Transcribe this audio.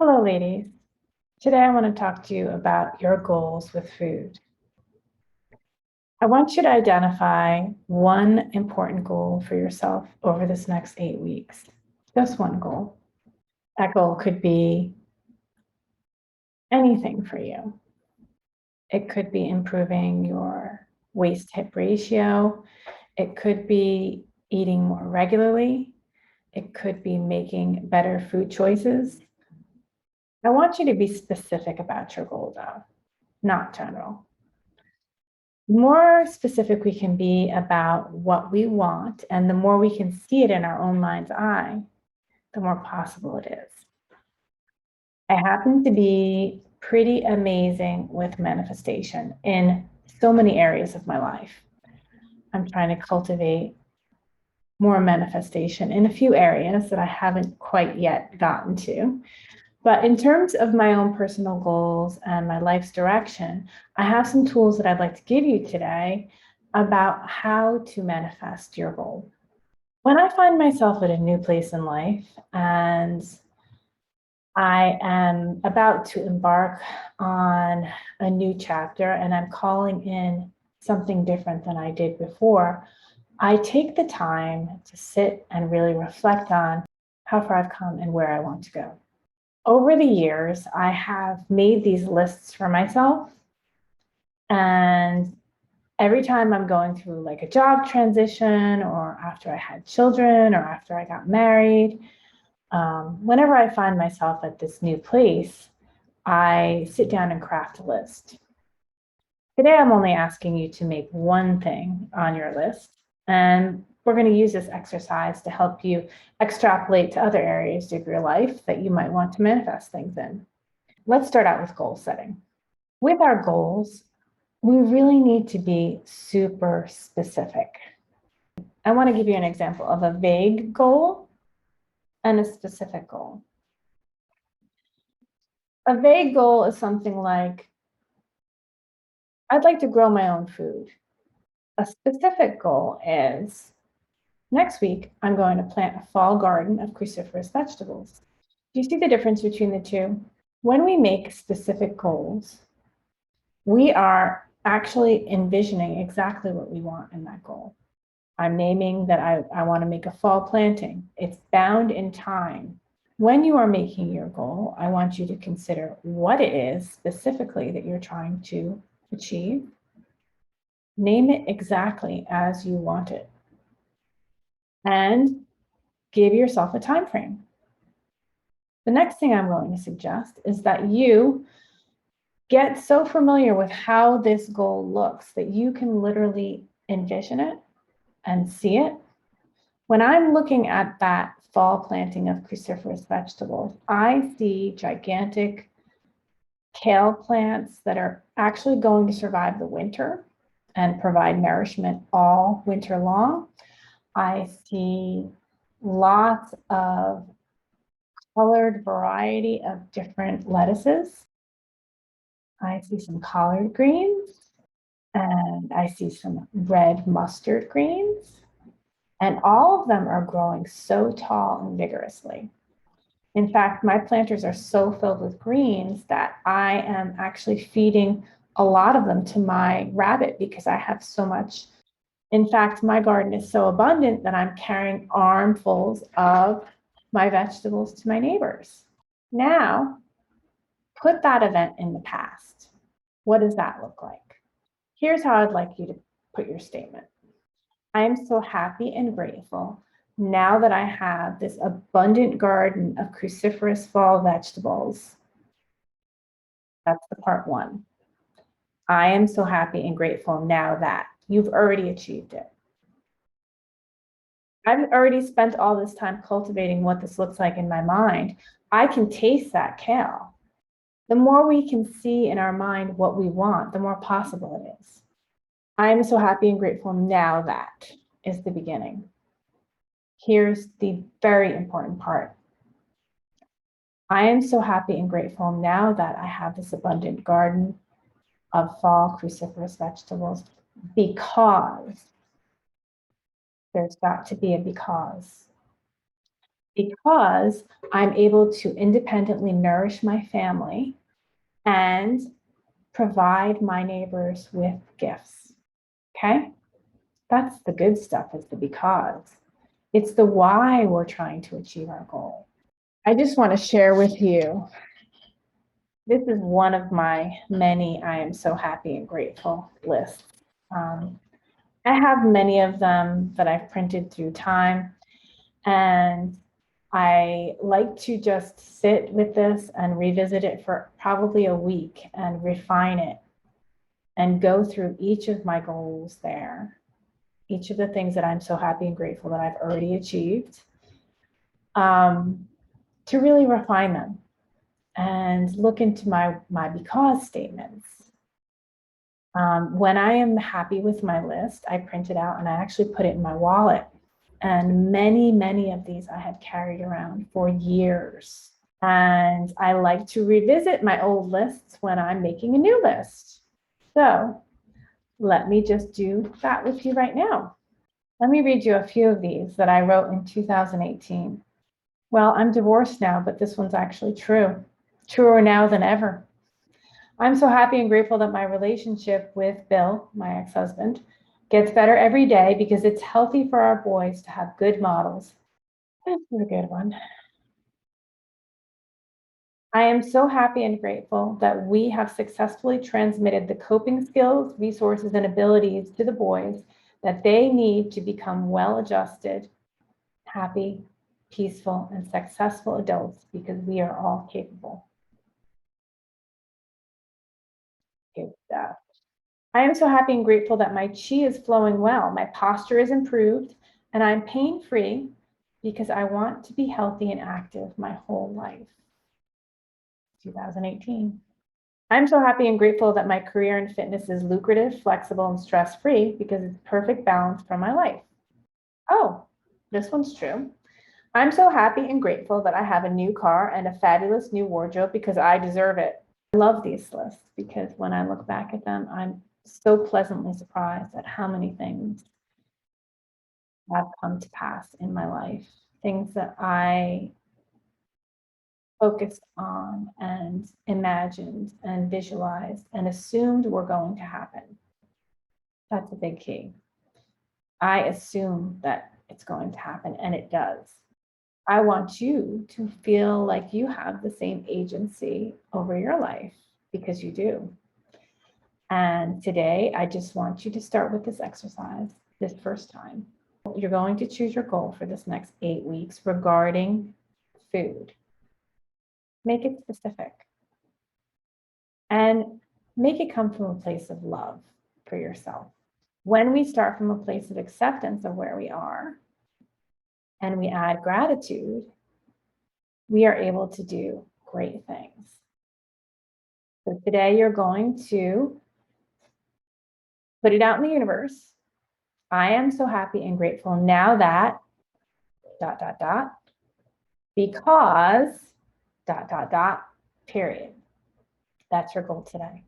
Hello, ladies. Today I want to talk to you about your goals with food. I want you to identify one important goal for yourself over this next 8 weeks. Just one goal. That goal could be anything for you. It could be improving your waist hip ratio. It could be eating more regularly. It could be making better food choices. I want you to be specific about your goal, though, not general. The more specific we can be about what we want, and the more we can see it in our own mind's eye, the more possible it is. I happen to be pretty amazing with manifestation in so many areas of my life. I'm trying to cultivate more manifestation in a few areas that I haven't quite yet gotten to. But in terms of my own personal goals and my life's direction, I have some tools that I'd like to give you today about how to manifest your goal. When I find myself at a new place in life and I am about to embark on a new chapter and I'm calling in something different than I did before, I take the time to sit and really reflect on how far I've come and where I want to go. Over the years, I have made these lists for myself. And every time I'm going through like a job transition, or after I had children, or after I got married, whenever I find myself at this new place, I sit down and craft a list. Today, I'm only asking you to make one thing on your list. And we're going to use this exercise to help you extrapolate to other areas of your life that you might want to manifest things in. Let's start out with goal setting. With our goals, we really need to be super specific. I want to give you an example of a vague goal and a specific goal. A vague goal is something like, I'd like to grow my own food. A specific goal is, next week, I'm going to plant a fall garden of cruciferous vegetables. Do you see the difference between the two? When we make specific goals, we are actually envisioning exactly what we want in that goal. I'm naming that I want to make a fall planting. It's bound in time. When you are making your goal, I want you to consider what it is specifically that you're trying to achieve. Name it exactly as you want it. And give yourself a time frame. The next thing I'm going to suggest is that you get so familiar with how this goal looks that you can literally envision it and see it. When I'm looking at that fall planting of cruciferous vegetables, I see gigantic kale plants that are actually going to survive the winter and provide nourishment all winter long. I see lots of colored variety of different lettuces. I see some collard greens and I see some red mustard greens. And all of them are growing so tall and vigorously. In fact, my planters are so filled with greens that I am actually feeding a lot of them to my rabbit because I have so much. In fact, my garden is so abundant that I'm carrying armfuls of my vegetables to my neighbors. Now, put that event in the past. What does that look like? Here's how I'd like you to put your statement. I am so happy and grateful now that I have this abundant garden of cruciferous fall vegetables. That's the part one. I am so happy and grateful now that you've already achieved it. I've already spent all this time cultivating what this looks like in my mind. I can taste that kale. The more we can see in our mind what we want, the more possible it is. I am so happy and grateful now that is the beginning. Here's the very important part. I am so happy and grateful now that I have this abundant garden of fall cruciferous vegetables because there's got to be a because. because I'm able to independently nourish my family and provide my neighbors with gifts. Okay? That's the good stuff, is the because. It's the why we're trying to achieve our goal. I just want to share with you. This is one of my many I am so happy and grateful lists. I have many of them that I've printed through time, and I like to just sit with this and revisit it for probably a week and refine it and go through each of my goals there, each of the things that I'm so happy and grateful that I've already achieved, to really refine them and look into my because statements. When I am happy with my list, I print it out and I actually put it in my wallet. And many of these I have carried around for years. And I like to revisit my old lists when I'm making a new list. So let me just do that with you right now. Let me read you a few of these that I wrote in 2018. Well, I'm divorced now, but this one's actually true. Truer now than ever. I'm so happy and grateful that my relationship with Bill, my ex-husband, gets better every day because it's healthy for our boys to have good models. That's a good one. I am so happy and grateful that we have successfully transmitted the coping skills, resources, and abilities to the boys that they need to become well-adjusted, happy, peaceful, and successful adults because we are all capable. Good stuff. I am so happy and grateful that my chi is flowing well, my posture is improved, and I'm pain-free because I want to be healthy and active my whole life. 2018. I'm so happy and grateful that my career in fitness is lucrative, flexible, and stress-free because it's perfect balance for my life. Oh, this one's true. I'm so happy and grateful that I have a new car and a fabulous new wardrobe because I deserve it. I love these lists because when I look back at them, I'm so pleasantly surprised at how many things have come to pass in my life. Things that I focused on and imagined and visualized and assumed were going to happen. That's a big key. I assume that it's going to happen, and it does. I want you to feel like you have the same agency over your life because you do. And today, I just want you to start with this exercise this first time. You're going to choose your goal for this next 8 weeks regarding food. Make it specific. And make it come from a place of love for yourself. When we start from a place of acceptance of where we are and we add gratitude, we are able to do great things. So today you're going to put it out in the universe. I am so happy and grateful now that ... because ... period. That's your goal today.